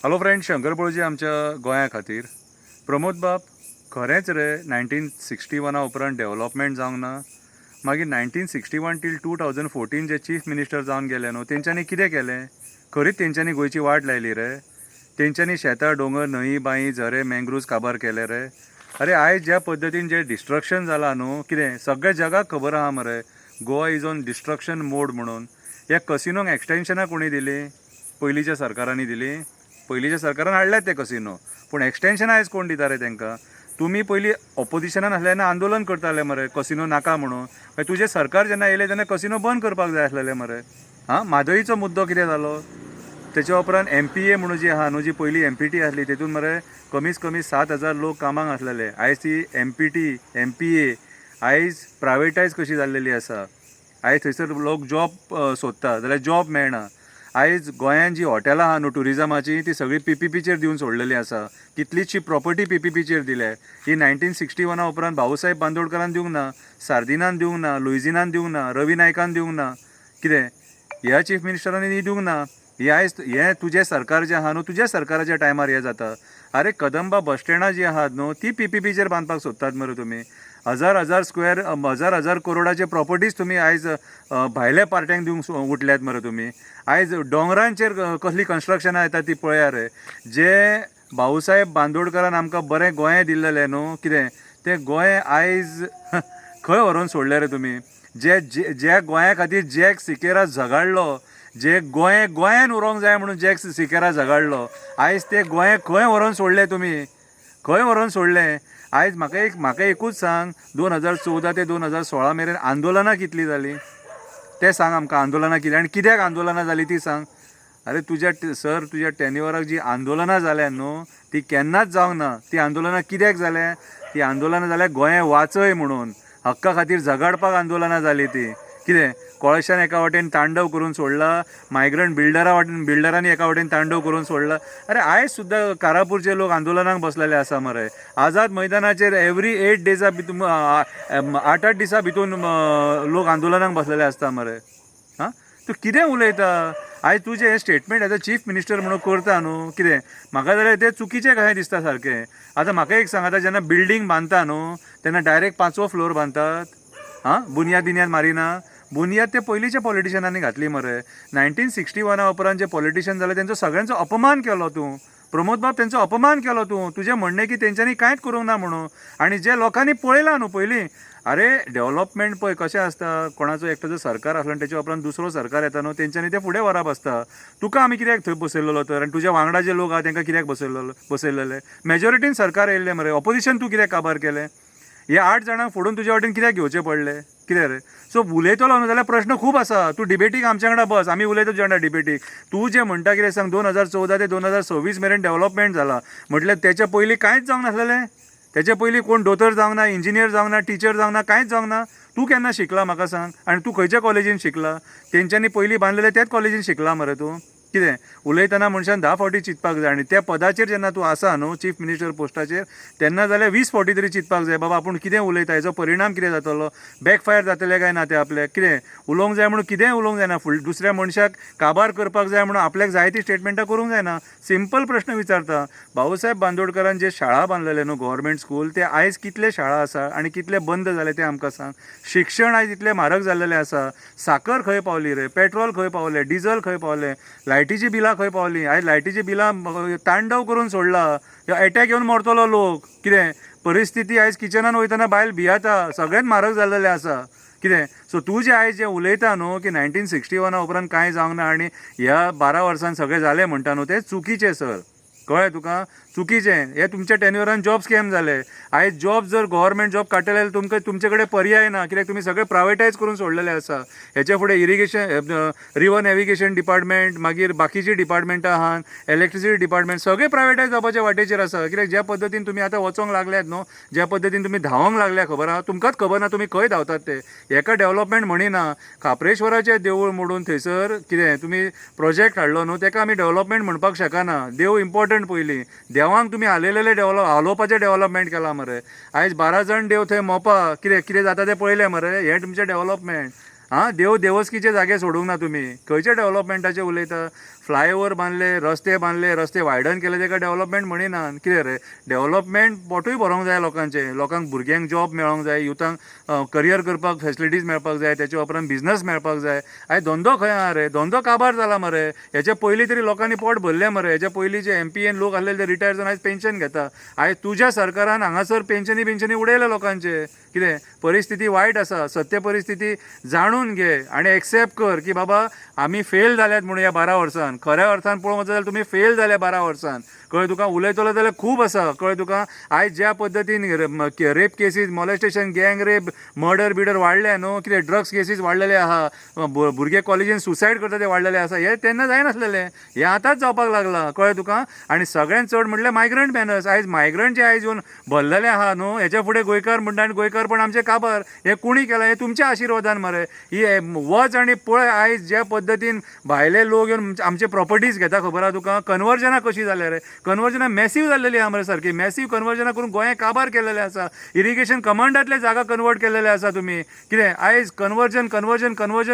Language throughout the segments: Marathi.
हॅलो फ्रेंड, शंकर पळजी आमच्या गोंया खातीर. प्रमोद बाब, खरेंच रे 1961 उपरांत डेव्हलपमेंट जावंक ना? मागीर 1961 टील 2014 जे चीफ मिनिस्टर जावन गेले न्हू, तेंच्यांनी कितें केलें? खरीच तेंच्यांनी गोंयची वाट लायली रे? तेंच्यांनी शेतां, दोंगर, न्हंय, बांय, झरे, मँग्रुव्ज काबार केले रे? अरे आयज ज्या पद्दतीन जे डिस्ट्रक्शन जालां न्हू, कितें सगळ्या जगाक खबर आहा मरे गोवा इज ऑन डिस्ट्रक्शन मोड म्हणून. ह्या कसिनोक एक्सटेन्शनां कोणी दिली? पयलींच्या सरकारांनी दिली. पयलींच्या सरकारान हाडल्यात ते कसिनो, पूण एक्सटेन्शन आयज कोण दिता रे तेंकां? तुमी पयलीं ऑपोजिशनान आसलें आंदोलन करताले मरे कसिनो नाका म्हणून. मागीर तुजें सरकार जेन्ना येयलें तेन्ना कसिनो बंद करपाक जाय आसलेले मरे. म्हादईचो मुद्दो कितें जालो? तेच्या उपरांत MPA म्हणून जी आहा न्हू, जी पयली MPT आसली, तेतून मरे कमीत कमी 7,000 लोक कामाक आसलेले. आयज ती MPT MPA आयज प्रायवेटायज कशी जाल्लेली आसा. आयज थंयसर लोक जॉब सोदता जाल्यार जॉब मेळना. आयज गोंयांत जी हॉटेलां आहा न्हू टुरिजमाची, ती सगळी PPPचेर दिवन सोडलेली आसा. कितलीशी प्रॉपर्टी PPPचेर दिल्या. ही 1961 उपरांत भाऊसाहेब बांदोडकरान दिवंक ना, सार्दिनान दिवंक ना, लुइजिनान दिवंक ना, रवी नायकान दिवंक ना. कितें ह्या चीफ मिनिस्टरांनी दिवंक ना. ही आयज हें तुजें सरकार जें आहा न्हू, तुज्या सरकाराच्या टायमार हें जाता. अरे कदंबा बस स्टँडां जी आहात न्हू, ती PPPचेर बांदपाक सोदतात मरे तुमी. हजार करोडाचे प्रॉपर्टीज तुमी आयज भायल्या पार्ट्यांक दिवंक उठल्यात मरे तुमी. आयज दोंगरांचेर कसली कन्स्ट्रक्शनां येता ती पळया रे. जे भाऊसाहेब बांदोडकरान आमकां बरें गोंय दिल्लेलें न्हू, कितें तें गोंय आयज खंय व्हरोन सोडलें रे तुमी. ज्या गोंया खातीर जॅक सिकेरा झगडलो, जे गोंयान उरोंक जाय म्हणून जॅक सिकेरा झगडलो, आयज ते गोंय खंय व्हरोन सोडलें तुमी? खंय व्हरोन सोडलें? आयज म्हाका एकूच सांग, 2014 ते 2016 मेरेन आंदोलनां कितलीं जालीं तें सांग आमकां. आंदोलनां कितें आनी कित्याक आंदोलनां जालीं ती सांग. अरे तुज्या टेन्युअराक जी आंदोलनां जाल्यात न्हू, ती केन्नाच जावंक ना. ती आंदोलनां कित्याक जाल्या? ती आंदोलनां जाल्यार गोंय वाचय म्हणून, हक्का खातीर झगडपाक आंदोलनां जाली ती. कितें कोळशान एका वाटेन तांडव करून सोडला, मायग्रंट बिल्डरांनी एका वाटेन तांडव करून सोडला. अरे आयज सुद्दां कारापूरचे लोक आंदोलनाक बसलेले आसा मरे. आझाद मैदानाचेर एवरी 8 डेजा भितून 8 दिसां भितून लोक आंदोलनाक बसलेले आसता मरे. तूं कितें उलयता? आयज तुजें हें statement as a chief minister म्हणून करता न्हू, कितें म्हाका जाल्यार तें चुकीचें कशें दिसता सारकें. आतां म्हाका एक सांग, आतां जेन्ना बिल्डींग बांदता न्हू, तेन्ना डायरेक्ट 5वो फ्लोर बांदतात. बुनयाद मारिना. बुनयाद ते पयलींच्या पॉलिटिशनांनी घातली मरे. 1961 उपरांत जे पॉलिटिशन जाले तेंचो सगळ्यांचो अपमान केलो तूं. प्रमोद बाब, तेंचो अपमान केलो तूं. तुजें म्हणणें की तेंच्यांनी कांयच करूंक ना म्हणून. आनी जे लोकांनी पळयलां न्हू पयलीं, अरे डेव्हलपमेंट पळय कशें आसता. कोणाचो एकटो सरकार आसलो आनी तेच्या उपरांत दुसरो सरकार येता न्हू, तेंच्यांनी ते फुडें व्हरप आसता. तुका आमी कित्याक थंय बसयल्लो तर? आनी तुज्या वांगडा जे लोक आहा तेंकां कित्याक बसयल्ले? मेजॉरिटीन सरकार येयल्लें मरे. ऑपोजिशन तूं कित्याक काबार केलें? हे 8 जाणांक फोडून तुज्या वाटेन कित्याक घेवचे पडले? कितें रे? सो उलयतलो न्हू जाल्यार प्रश्न खूब आसा. तूं डिबेटीक आमच्या वांगडा बस, आमी उलयता तुज्या वांगडा डिबेटीक. तूं जें म्हणटा कितें सांग, 2014 ते 2026 मेरेन डेव्हलपमेंट जाला म्हटल्यार तेच्या पयलीं कांयच जावंक नासलेलें? तेच्या पयलीं कोण दोतोर जावंक ना, इंजिनियर जावंक ना, टीचर जावंक ना, कांयच जावंक ना? तूं केन्ना शिकला म्हाका सांग? आनी तूं खंयच्या कॉलेजीन शिकला? तेंच्यांनी पयलीं बांदलेले त्याच कॉलेजीन शिकला मरे तूं? कितें उलयतना मनशान 10 फावटी चिंतपाक जाय. आनी त्या पदाचेर जेन्ना तूं आसा न्हू, चीफ मिनिस्टर पोस्टाचेर, तेन्ना जाल्यार 20 फावटी तरी चिंतपाक जाय, बाबा आपूण कितें उलयता, हेजो परिणाम कितें जातलो, बॅकफायर जातलें काय ना. ते आपल्याक कितें उलोवंक जाय म्हणून कितेंय उलोवंक जायना. दुसऱ्या मनशाक काबार करपाक जाय म्हणून आपल्याक जाय ती स्टेटमेंटां करूंक जायना. सिंपल प्रश्न विचारता. भाऊसाहेब बांदोडकरान जे शाळा बांदलेले न्हू, गव्हर्मेंट स्कूल, ते आयज कितले शाळा आसा आनी कितले बंद जाले ते आमकां सांग. शिक्षण आयज इतलें म्हारग जाल्लेलें आसा. साकर खंय पावली रे? पेट्रोल खंय पावलें? डिझल खंय पावलें? लायटीची बिलां खंय पावलीं? आयज लायटीची बिलां तांडव करून सोडला. एटॅक येवन मरतलो लोक. कितें परिस्थिती आयज किचनान वयतना बायल भियाता. सगळ्यांत म्हारग जाल्लेलें आसा. कितें सो तूं जें आयज जें उलयता न्हू की 1961 उपरांत कांय जावंक ना आनी ह्या 12 वर्सांत सगळें जालें म्हणटा न्हू, तें चुकीचें सर. कळ्ळें तुका? चुकीचें. हे तुमच्या टेन्युअरान जॉब स्कॅम जाले. आयज जॉब जर गव्हर्मेंट जॉब काडटले जाल्यार तुमचे कडेन पर्याय ना, कित्याक तुमी सगळे प्रायवेटायज करून सोडलेले आसा. हेचे फुडें इरिगेशन, रिवर नॅविगेशन डिपार्टमेंट, मागीर बाकीची डिपार्टमेंटां आहात, इलेक्ट्रिसिटी डिपार्टमेंट, सगळे प्रायवेटायज जावपाच्या वाटेचेर आसा. कित्याक ज्या पद्दतीन तुमी आतां वचोंक लागल्यात न्हू, ज्या पद्दतीन तुमी धांवोंक लागल्या, खबर आहा तुमकांच खबर ना तुमी खंय धांवतात ते. हेका डेव्हलपमेंट म्हणिना. खापरेश्वराचें देवूळ मोडून थंयसर कितें तुमी प्रोजेक्ट हाडलो न्हू, तेका आमी डेव्हलपमेंट म्हणपाक शकना. देव इम्पॉर्टंट पयलीं. देवांक तुमी हालोवपाचें डेव्हलपमेंट केलां मरे. आयज 12 जाण देव थंय मोपा, कितें जाता तें पळयलें मरे. हें तुमचें डेव्हलपमेंट. देवस्कीचे जागे सोडूंक ना तुमी. खंयच्या डेव्हलपमेंटाचें उलयता? फ्लायओव्हर बांदले, रस्ते वायडन केले, ताका डेव्हलपमेंट म्हणिना. कितें रे, डेव्हलपमेंट पोटूय भरोंक जाय लोकांचे, लोकांक भुरग्यांक जॉब मेळोंक जाय, युथांक करियर करपाक फॅसिलिटीज मेळपाक जाय, त्याच्या उपरांत बिझनस मेळपाक जाय. आयज धंदो खंय आहा रे, धंदो काबार जाला मरे. हेच्या पयलीं तरी लोकांनी पोट भरलें मरे. हेच्या पयलीं जे MP लोक आसले ते रिटायर जावन आयज पेन्शन घेता. आयज तुज्या सरकारान हांगासर पेन्शनी उडयल्या लोकांचे. कितें परिस्थिती वायट आसा, सत्य परिस्थिती जाणून घे आनी एक्सेप्ट कर की बाबा आमी फेल जाल्यात म्हणून ह्या 12 वर्सान. खऱ्या अर्थान पळोवंक वचत जाल्यार तुमी फेल जाले 12 वर्सान. कळ्ळें तुका. उलयतलो जाल्यार खूब आसा. कळ्ळें तुका. आयज ज्या पद्दतीन रेप केसीस, मॉलेस्टेशन, गँग रेप, मर्डर वाडल्या न्हू. कितें ड्रग्स केसीस वाडलेले आहा, भुरगे कॉलेजीन सुसायड करता ते वाडलेले आसा. हे तेन्ना जायनासलेले, हे आतांच जावपाक लागला. कळ्ळें तुका. आनी सगळ्यांत चड म्हणल्यार मायग्रंट मॅनर्स. आयज मायग्रंट जे आयज येवन भरलेले आहा न्हू, हेच्या फुडें गोंयकार म्हणटा आनी गोंयकारपण आमचे काबार. हे कुणी केला? हे तुमच्या आशिर्वादान मरे. ही वच आनी पळय आयज ज्या पद्दतीन भायले लोक येवन आमचे प्रॉपर्टीज घेता. खबर आहा तुका. कन्वर्जनां कशी जाल्या रे. कन्वर्जनां मॅसिव्ह जाल्लेली आहा मरे सारकी. मॅसिव्ह कन्वर्जनां करून गोंय काबार केलेले आसा. इरिगेशन कमांडांतले जागा कन्वर्ट केलेले आसा तुमी. कितें आयज कन्वर्जन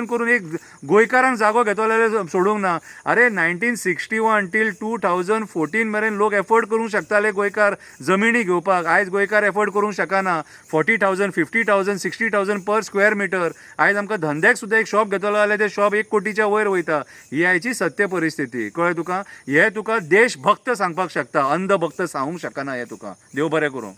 करून एक गोंयकारांक जागो घेतलेले सोडूंक ना. अरे 1961 टील 2014 मेरेन लोक एफोर्ड करूंक शकताले गोंयकार जमिनी घेवपाक. आयज गोंयकार एफोर्ड करूंक शकना. 40,000, 50,000, 60,000 पर स्क्वेअर मिटर. आयज आमकां धंद्याक सुद्दां एक शॉप घेतलो जाल्यार ते शॉप 1 कोटीच्या वयर वयता. ही आयची सत्य परिस्थिती. कळ्ळें तुका. हे तुका देशभक्त सांगपाक शकता, अंधभक्त सांगूंक शकना. हे तुका देव बरें करूं.